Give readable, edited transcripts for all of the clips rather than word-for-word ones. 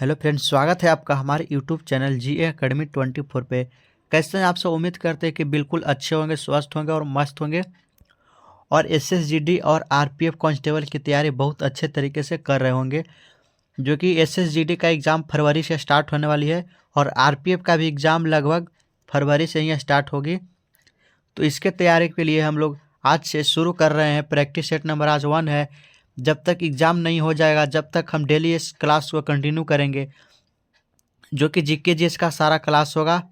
Hello friends, स्वागत है आपका हमारे यूट्यूब चैनल जीए एकेडमी 24 पे। कैसे हैं आप सब? उम्मीद करते हैं कि बिल्कुल अच्छे होंगे, स्वस्थ होंगे और मस्त होंगे और एसएसजीडी और आरपीएफ कांस्टेबल की तैयारी बहुत अच्छे तरीके से कर रहे होंगे। जो कि एसएसजीडी का एग्ज़ाम फरवरी से स्टार्ट होने वाली है और आरपीएफ का भी एग्ज़ाम लगभग फरवरी से ही स्टार्ट होगी। तो इसके तैयारी के लिए हम लोग आज से शुरू कर रहे हैं। प्रैक्टिस सेट नंबर आज 1 है। जब तक एग्ज़ाम नहीं हो जाएगा जब तक हम डेली इस क्लास को कंटिन्यू करेंगे, जो कि जीके जीएस का सारा क्लास होगा।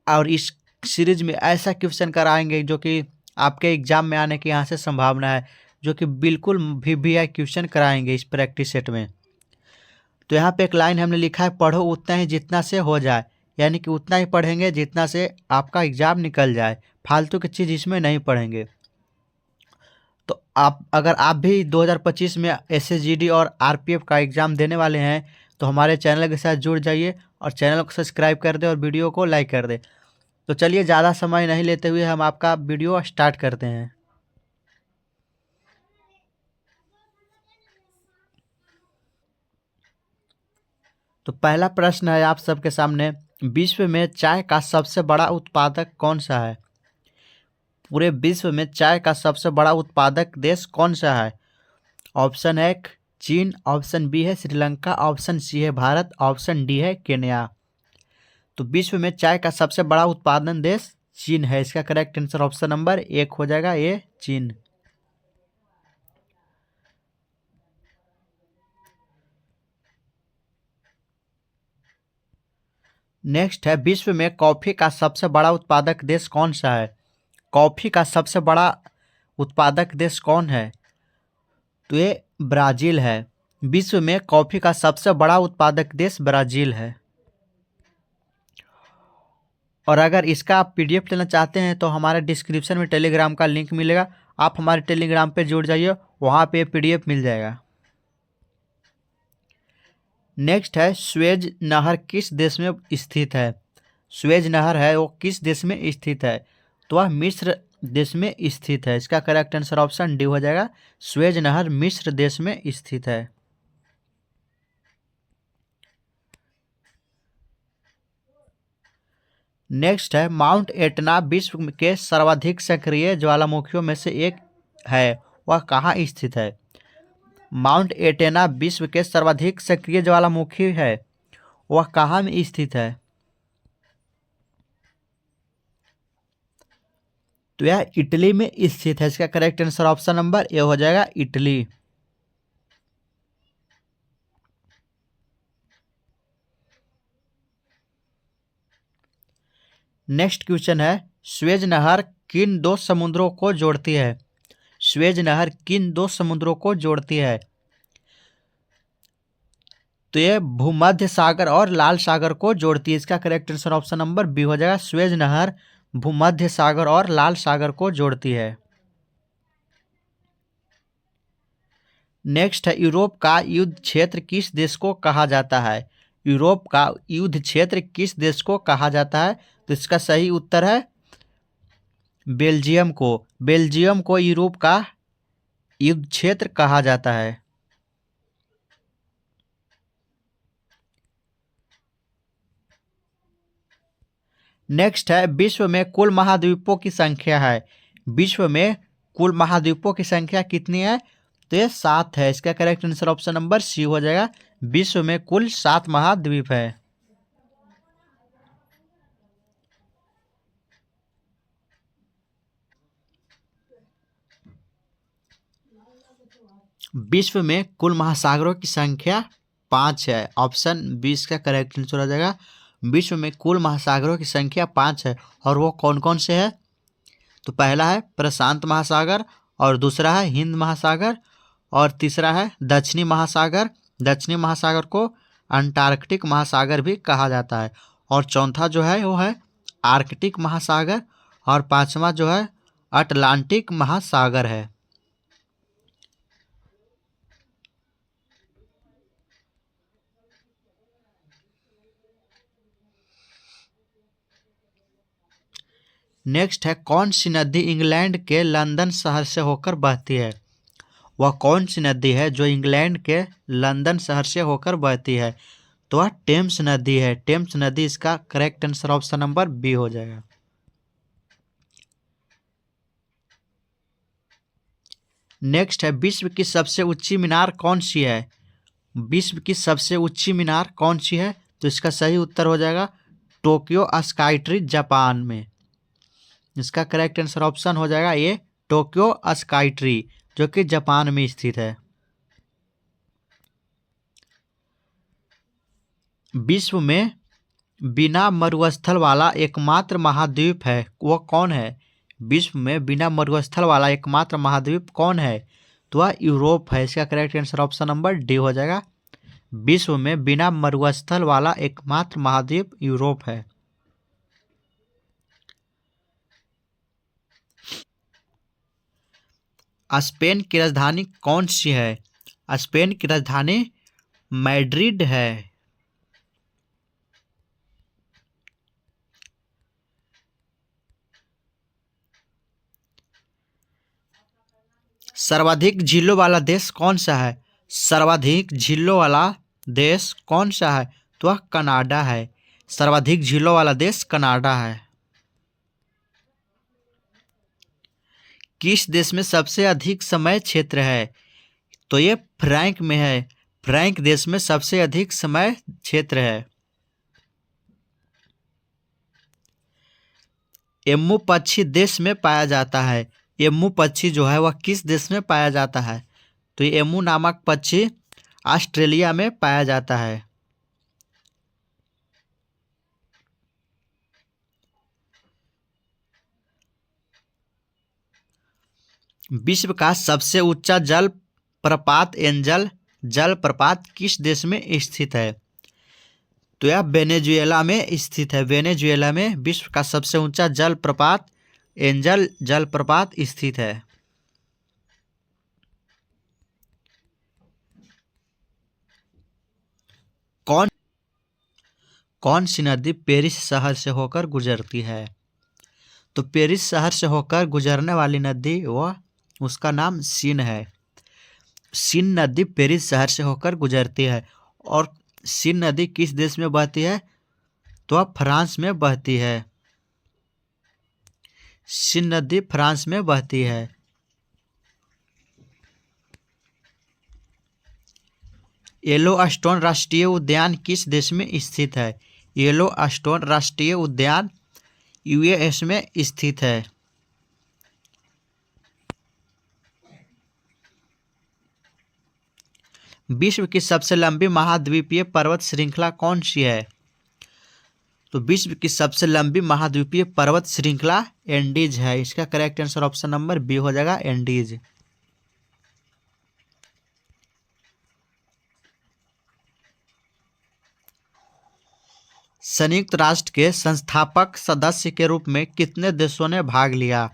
और इस सीरीज में ऐसा क्वेश्चन कराएंगे जो कि आपके एग्जाम में आने की यहाँ से संभावना है, जो कि बिल्कुल वीवीआई क्वेश्चन कराएंगे इस प्रैक्टिस सेट में। तो यहाँ पे एक लाइन हमने लिखा है, पढ़ो उतना ही जितना से हो जाए, यानी कि उतना ही पढ़ेंगे जितना से आपका एग्जाम निकल जाए, फालतू की चीज़ इसमें नहीं पढ़ेंगे। तो अगर आप भी 2025 में एसएसजीडी और आरपीएफ का एग्ज़ाम देने वाले हैं तो हमारे चैनल के साथ जुड़ जाइए और चैनल को सब्सक्राइब कर दें और वीडियो को लाइक कर दें। तो चलिए ज़्यादा समय नहीं लेते हुए हम आपका वीडियो स्टार्ट करते हैं। तो पहला प्रश्न है आप सबके सामने, विश्व में चाय का सबसे बड़ा उत्पादक कौन सा है? पूरे विश्व में चाय का सबसे बड़ा उत्पादक देश कौन सा है? ऑप्शन है चीन, ऑप्शन बी है श्रीलंका, ऑप्शन सी है भारत, ऑप्शन डी है केन्या। तो विश्व में चाय का सबसे बड़ा उत्पादन देश चीन है। इसका करेक्ट आंसर ऑप्शन नंबर 1 हो जाएगा, ये चीन। नेक्स्ट है, विश्व में कॉफी का सबसे बड़ा उत्पादक देश कौन सा है? कॉफी का सबसे बड़ा उत्पादक देश कौन है? तो ये ब्राज़ील है। विश्व में कॉफी का सबसे बड़ा उत्पादक देश ब्राज़ील है। और अगर इसका आप पीडीएफ लेना चाहते हैं तो हमारे डिस्क्रिप्शन में टेलीग्राम का लिंक मिलेगा, आप हमारे टेलीग्राम पे जुड़ जाइए, वहाँ पे पीडीएफ मिल जाएगा। नेक्स्ट है, स्वेज नहर किस देश में स्थित है? स्वेज नहर है वो किस देश में स्थित है? तो वह मिस्र देश में स्थित है। इसका करेक्ट आंसर ऑप्शन डी हो जाएगा, स्वेज नहर मिस्र देश में स्थित है। नेक्स्ट है, माउंट एटना विश्व के सर्वाधिक सक्रिय ज्वालामुखियों में से एक है, वह कहाँ स्थित है? माउंट एटेना विश्व के सर्वाधिक सक्रिय ज्वालामुखी है, वह कहाँ में स्थित है? तो यह इटली में स्थित है। इसका correct answer option number A हो जाएगा, इटली। नेक्स्ट क्वेश्चन है, स्वेज नहर किन दो समुद्रों को जोड़ती है? स्वेज नहर किन दो समुद्रों को जोड़ती है? तो ये भूमध्य सागर और लाल सागर को जोड़ती है। इसका correct answer option number B हो जाएगा, स्वेज नहर भूमध्य सागर और लाल सागर को जोड़ती है। नेक्स्ट है, यूरोप का युद्ध क्षेत्र किस देश को कहा जाता है? यूरोप का युद्ध क्षेत्र किस देश को कहा जाता है? तो इसका सही उत्तर है बेल्जियम को। बेल्जियम को यूरोप का युद्ध क्षेत्र कहा जाता है। नेक्स्ट है, विश्व में कुल महाद्वीपों की संख्या है। विश्व में कुल महाद्वीपों की संख्या कितनी है? तो ये 7 है। इसका correct answer option number C हो जाएगा, विश्व में कुल 7 महाद्वीप है। विश्व में कुल महासागरों की संख्या 5 है। ऑप्शन 20 का करेक्ट आंसर हो जाएगा, विश्व में कुल महासागरों की संख्या 5 है। और वो कौन कौन से है? तो पहला है प्रशांत महासागर, और दूसरा है हिंद महासागर, और तीसरा है दक्षिणी महासागर। दक्षिणी महासागर को अंटार्कटिक महासागर भी कहा जाता है। और चौथा जो है वो है आर्कटिक महासागर, और पांचवा जो है अटलांटिक महासागर है। नेक्स्ट है, कौन सी नदी इंग्लैंड के लंदन शहर से होकर बहती है? वह कौन सी नदी है जो इंग्लैंड के लंदन शहर से होकर बहती है? तो वह टेम्स नदी है। टेम्स नदी इसका correct answer option number B हो जाएगा। नेक्स्ट है, विश्व की सबसे ऊंची मीनार कौन सी है? विश्व की सबसे ऊंची मीनार कौन सी है? तो इसका सही उत्तर हो जाएगा टोक्यो स्काई ट्री, जापान में। इसका करेक्ट आंसर ऑप्शन हो जाएगा ये टोक्यो स्काई ट्री, जो कि जापान में स्थित है। विश्व में बिना मरुस्थल वाला एकमात्र महाद्वीप है, वह कौन है? विश्व में बिना मरुस्थल वाला एकमात्र महाद्वीप कौन है? तो वह यूरोप है। इसका correct answer option number D हो जाएगा। विश्व में बिना मरुस्थल वाला एकमात्र महाद्वीप यूरोप है। स्पेन की राजधानी कौन सी है? स्पेन की राजधानी मैड्रिड है। सर्वाधिक झीलों वाला देश कौन सा है? सर्वाधिक झीलों वाला देश कौन सा है? तो वह कनाडा है। सर्वाधिक झीलों वाला देश कनाडा है। किस देश में सबसे अधिक समय क्षेत्र है? तो ये फ्रैंक में है। फ्रैंक देश में सबसे अधिक समय क्षेत्र है। एमू पक्षी देश में पाया जाता है। एमू पक्षी जो है वह किस देश में पाया जाता है? तो ये एमू नामक पक्षी ऑस्ट्रेलिया में पाया जाता है। विश्व का सबसे ऊंचा जल प्रपात एंजल जलप्रपात किस देश में स्थित है? तो यह वेनेजुएला में स्थित है। वेनेजुएला में विश्व का सबसे ऊंचा जलप्रपात एंजल जलप्रपात स्थित है। कौन कौन सी नदी पेरिस शहर से होकर गुजरती है? तो पेरिस शहर से होकर गुजरने वाली नदी वह उसका नाम सीन है। सीन नदी पेरिस शहर से होकर गुजरती है। और सीन नदी किस देश में बहती है? तो वह फ्रांस में बहती है। सीन नदी फ्रांस में बहती है। येलोस्टोन राष्ट्रीय उद्यान किस देश में स्थित है? येलोस्टोन राष्ट्रीय उद्यान यूएस में स्थित है। विश्व की सबसे लंबी महाद्वीपीय पर्वत श्रृंखला कौन सी है? तो विश्व की सबसे लंबी महाद्वीपीय पर्वत श्रृंखला एंडीज है। इसका correct answer option number B हो जाएगा, एंडीज। संयुक्त राष्ट्र के संस्थापक सदस्य के रूप में कितने देशों ने भाग लिया?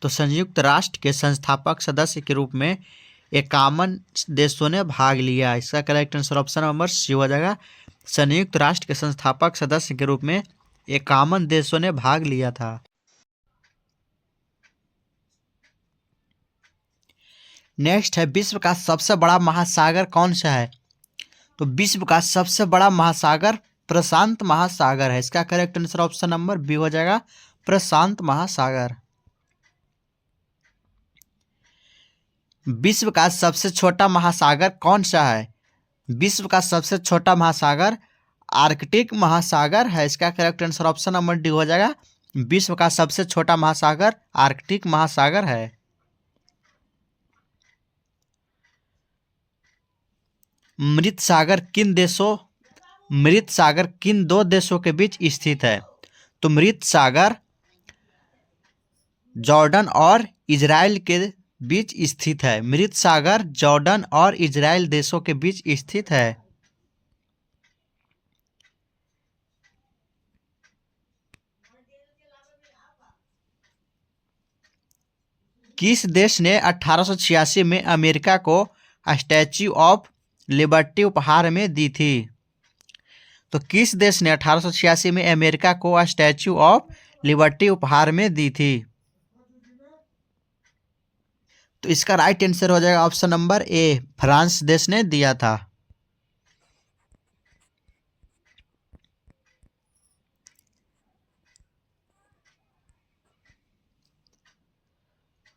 तो संयुक्त राष्ट्र के संस्थापक सदस्य के रूप में 51 देशों ने भाग लिया। इसका correct answer option number C हो जाएगा। संयुक्त राष्ट्र के संस्थापक सदस्य के रूप में 51 देशों ने भाग लिया था। नेक्स्ट है, विश्व का सबसे बड़ा महासागर कौन सा है? तो विश्व का सबसे बड़ा महासागर प्रशांत महासागर है। इसका correct answer option number B हो जाएगा, प्रशांत महासागर। विश्व का सबसे छोटा महासागर कौन सा है? विश्व का सबसे छोटा महासागर आर्कटिक महासागर है। इसका correct answer option number D हो जाएगा। विश्व का सबसे छोटा महासागर आर्कटिक महासागर है। मृत सागर किन दो देशों के बीच स्थित है? तो मृत सागर जॉर्डन और इजराइल के बीच स्थित है। मृत सागर जॉर्डन और इजराइल देशों के बीच स्थित है। किस देश ने 1886 में अमेरिका को स्टैच्यू ऑफ लिबर्टी उपहार में दी थी? तो किस देश ने 1886 में अमेरिका को स्टैच्यू ऑफ लिबर्टी उपहार में दी थी? तो इसका राइट आंसर हो जाएगा ऑप्शन नंबर ए, फ्रांस देश ने दिया था।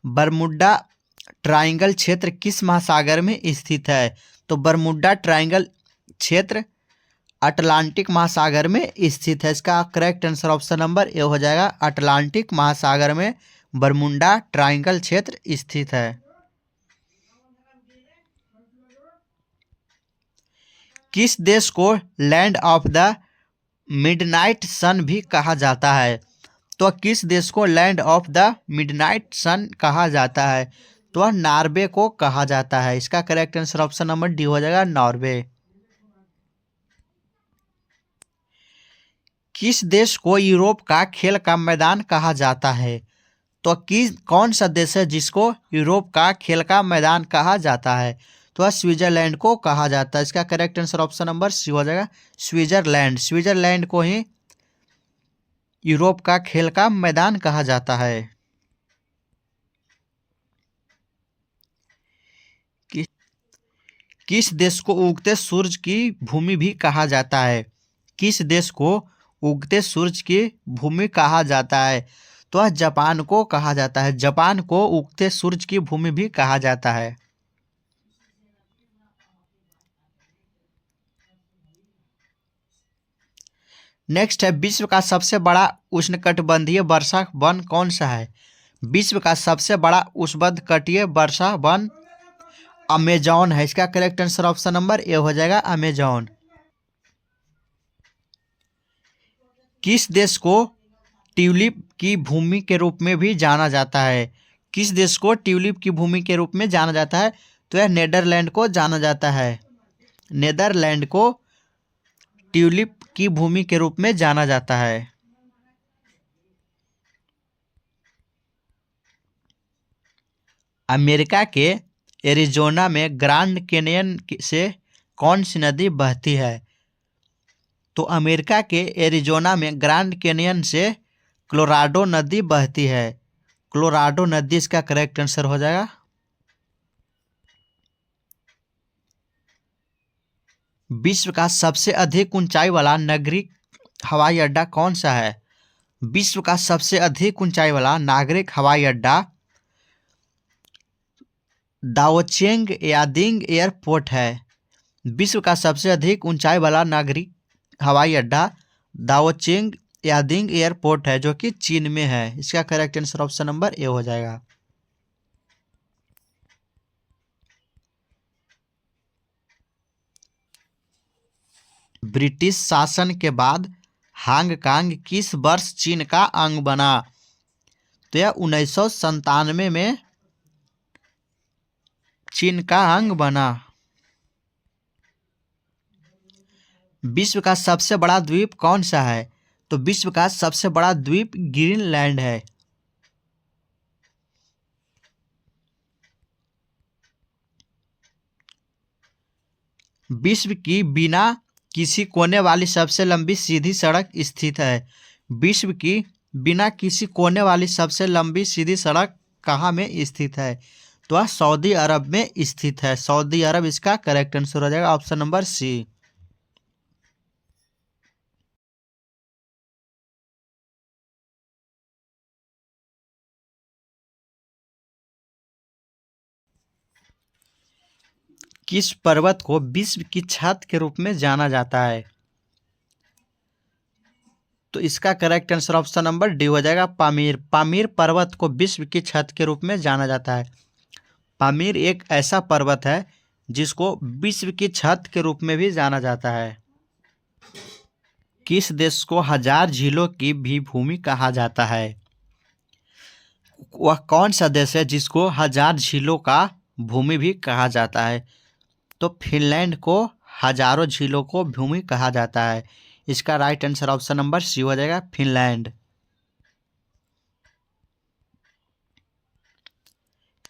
बरमुडा ट्रायंगल क्षेत्र किस महासागर में स्थित है? तो बरमुडा ट्रायंगल क्षेत्र अटलांटिक महासागर में स्थित है। इसका correct answer option number A हो जाएगा, अटलांटिक महासागर में बरमुडा ट्रायंगल क्षेत्र स्थित है। किस देश को लैंड ऑफ द मिडनाइट सन भी कहा जाता है? तो किस देश को लैंड ऑफ द मिडनाइट सन कहा जाता है? तो नॉर्वे को कहा जाता है। इसका correct answer option number D हो जाएगा, नॉर्वे। किस देश को यूरोप का खेल का मैदान कहा जाता है? तो कौन सा देश है जिसको यूरोप का खेल का मैदान कहा जाता है? तो स्विट्जरलैंड को कहा जाता है। इसका correct answer option number C हो जाएगा, स्विट्जरलैंड। स्विट्जरलैंड को ही यूरोप का खेल का मैदान कहा जाता है। किस देश को उगते सूरज की भूमि भी कहा जाता है? किस देश को उगते सूरज की भूमि कहा जाता है? तो जापान को कहा जाता है। जापान को उगते सूरज की भूमि भी कहा जाता है। नेक्स्ट है, विश्व का सबसे बड़ा उष्णकटिबंधीय वर्षा वन कौन सा है? विश्व का सबसे बड़ा उष्णकटिबंधीय वर्षा वन अमेजॉन है। इसका correct answer option number A हो जाएगा, अमेजॉन। किस देश को ट्यूलिप की भूमि के रूप में भी जाना जाता है? किस देश को ट्यूलिप की भूमि के रूप में जाना जाता है? तो यह नीदरलैंड को जाना जाता है। नीदरलैंड को ट्यूलिप की भूमि के रूप में जाना जाता है। अमेरिका के एरिजोना में ग्रैंड कैनियन से कौन सी नदी बहती है? तो अमेरिका के एरिजोना में ग्रैंड कैनियन से कोलोराडो नदी बहती है। कोलोराडो नदी इसका करेक्ट आंसर हो जाएगा। विश्व का सबसे अधिक ऊंचाई वाला नागरिक हवाई अड्डा कौन सा है? विश्व का सबसे अधिक ऊंचाई वाला नागरिक हवाई अड्डा दाओचेंग यादिंग एयरपोर्ट है। विश्व का सबसे अधिक ऊंचाई वाला नागरिक हवाई अड्डा दाओचेंग यादिंग एयरपोर्ट है, जो कि चीन में है। इसका correct answer option number A हो जाएगा। ब्रिटिश शासन के बाद हांगकांग किस वर्ष चीन का अंग बना? तो यह 1997 में चीन का अंग बना। विश्व का सबसे बड़ा द्वीप कौन सा है? तो विश्व का सबसे बड़ा द्वीप ग्रीनलैंड है। विश्व की बिना किसी कोने वाली सबसे लंबी सीधी सड़क स्थित है। विश्व की बिना किसी कोने वाली सबसे लंबी सीधी सड़क कहाँ में स्थित है? तो वह सऊदी अरब में स्थित है। सऊदी अरब इसका करेक्ट आंसर हो जाएगा, ऑप्शन नंबर सी। किस पर्वत को विश्व की छत के रूप में जाना जाता है? तो इसका correct answer option number D हो जाएगा, पामीर। पामीर पर्वत को विश्व की छत के रूप में जाना जाता है। पामीर एक ऐसा पर्वत है जिसको विश्व की छत के रूप में भी जाना जाता है। किस देश को हजार झीलों की भी भूमि कहा जाता है? वह कौन सा देश है जिसको हजार झीलों का भूमि भी कहा जाता है? तो फिनलैंड को हजारों झीलों को भूमि कहा जाता है। इसका right answer option number C हो जाएगा, फिनलैंड।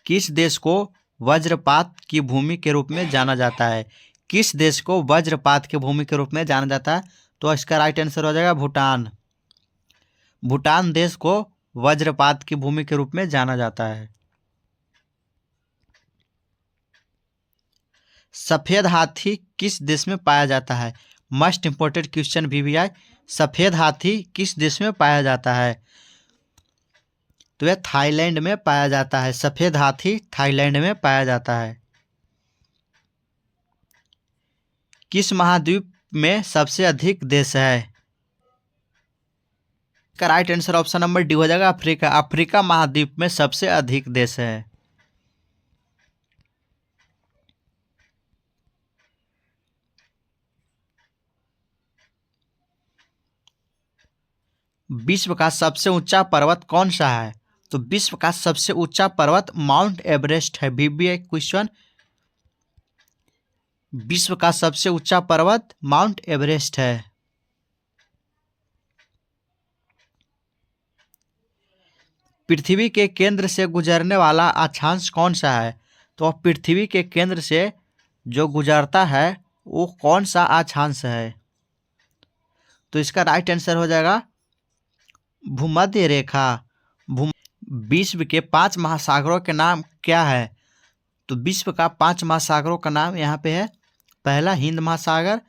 किस देश को वज्रपात की भूमि के रूप में जाना जाता है? किस देश को वज्रपात की भूमि के रूप में जाना जाता है? तो इसका राइट आंसर हो जाएगा, भूटान। भूटान देश को वज्रपात की भूमि के रूप में जाना जाता है। सफेद हाथी किस देश में पाया जाता है? मोस्ट इंपोर्टेंट क्वेश्चन VVI, सफेद हाथी किस देश में पाया जाता है? तो यह थाईलैंड में पाया जाता है। सफ़ेद हाथी थाईलैंड में पाया जाता है। किस महाद्वीप में सबसे अधिक देश है? का right answer option number D हो जाएगा, अफ्रीका। अफ्रीका महाद्वीप में सबसे अधिक देश है। विश्व का सबसे ऊंचा पर्वत कौन सा है? तो विश्व का सबसे ऊंचा पर्वत माउंट एवरेस्ट है। बीबीए क्वेश्चन, विश्व का सबसे ऊंचा पर्वत माउंट एवरेस्ट है। पृथ्वी के केंद्र से गुजरने वाला अक्षांश कौन सा है? तो पृथ्वी के केंद्र से जो गुजरता है वो कौन सा अक्षांश है? तो इसका राइट आंसर हो जाएगा भूमध्य रेखा। विश्व के 5 महासागरों के नाम क्या है? तो विश्व का 5 महासागरों का नाम यहाँ पे है। पहला हिंद महासागर,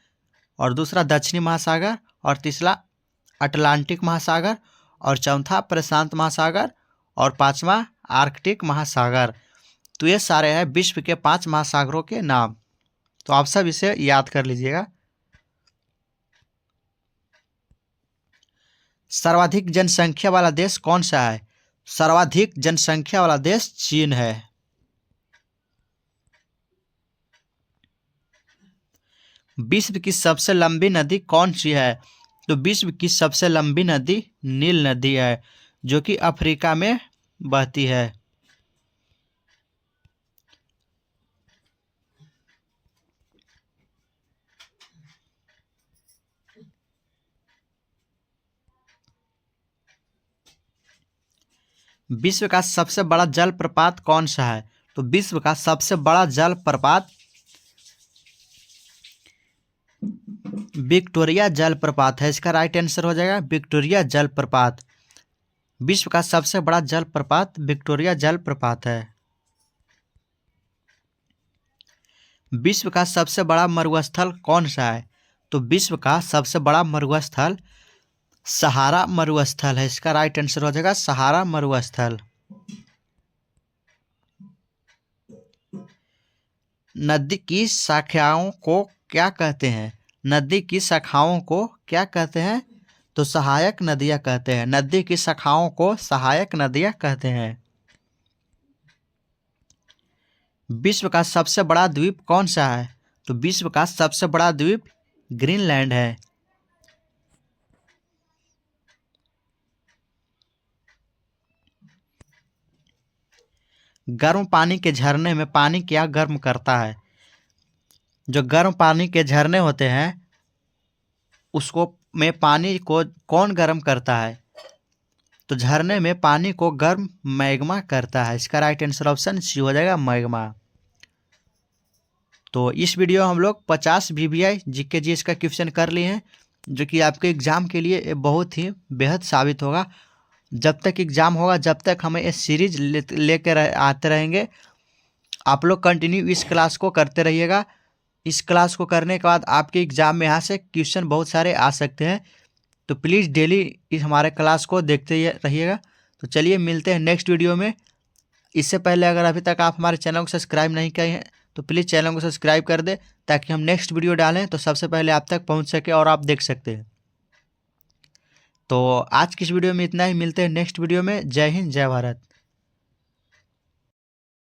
और दूसरा दक्षिणी महासागर, और तीसरा अटलांटिक महासागर, और चौथा प्रशांत महासागर, और 5वां आर्कटिक महासागर। तो ये सारे हैं विश्व के 5 महासागरों के नाम। तो आप सब इसे याद कर लीजिएगा। सर्वाधिक जनसंख्या वाला देश कौन सा है? सर्वाधिक जनसंख्या वाला देश चीन है। विश्व की सबसे लंबी नदी कौन सी है? तो विश्व की सबसे लंबी नदी नील नदी है, जो कि अफ्रीका में बहती है। विश्व का सबसे बड़ा जलप्रपात कौन सा है? तो विश्व का सबसे बड़ा जलप्रपात विक्टोरिया जलप्रपात है। इसका राइट आंसर हो जाएगा विक्टोरिया जलप्रपात। विश्व का सबसे बड़ा जलप्रपात विक्टोरिया जलप्रपात है। विश्व का सबसे बड़ा मरुस्थल कौन सा है? तो विश्व का सबसे बड़ा मरुस्थल सहारा मरुस्थल है। इसका राइट आंसर हो जाएगा सहारा मरुस्थल। नदी की शाखाओं को क्या कहते हैं? नदी की शाखाओं को क्या कहते हैं? तो सहायक नदियां कहते हैं। नदी की शाखाओं को सहायक नदियां कहते हैं। विश्व का सबसे बड़ा द्वीप कौन सा है? तो विश्व का सबसे बड़ा द्वीप ग्रीनलैंड है। गर्म पानी के झरने में पानी क्या गर्म करता है? जो गर्म पानी के झरने होते हैं उसको में पानी को कौन गर्म करता है? तो झरने में पानी को गर्म मैग्मा करता है। इसका राइट आंसर ऑप्शन सी हो जाएगा मैग्मा। तो इस वीडियो हम लोग 50 VVI जीके जीएस का क्वेश्चन कर लिए हैं, जो कि आपके एग्ज़ाम के लिए बहुत ही बेहद साबित होगा। जब तक एग्ज़ाम होगा, जब तक हमें ये सीरीज लेकर आते रहेंगे, आप लोग कंटिन्यू इस क्लास को करते रहिएगा। इस क्लास को करने के बाद आपके एग्ज़ाम में यहाँ से क्वेश्चन बहुत सारे आ सकते हैं। तो प्लीज़ डेली इस हमारे क्लास को देखते रहिएगा। तो चलिए मिलते हैं नेक्स्ट वीडियो में। इससे पहले अगर अभी तक आप हमारे चैनल को सब्सक्राइब नहीं किए हैं तो प्लीज़ चैनल को सब्सक्राइब कर दें, ताकि हम नेक्स्ट वीडियो डालें तो सबसे पहले आप तक पहुंच सके और आप देख सकते हैं। तो आज की इस वीडियो में इतना ही। मिलते हैं नेक्स्ट वीडियो में। जय हिंद, जय भारत।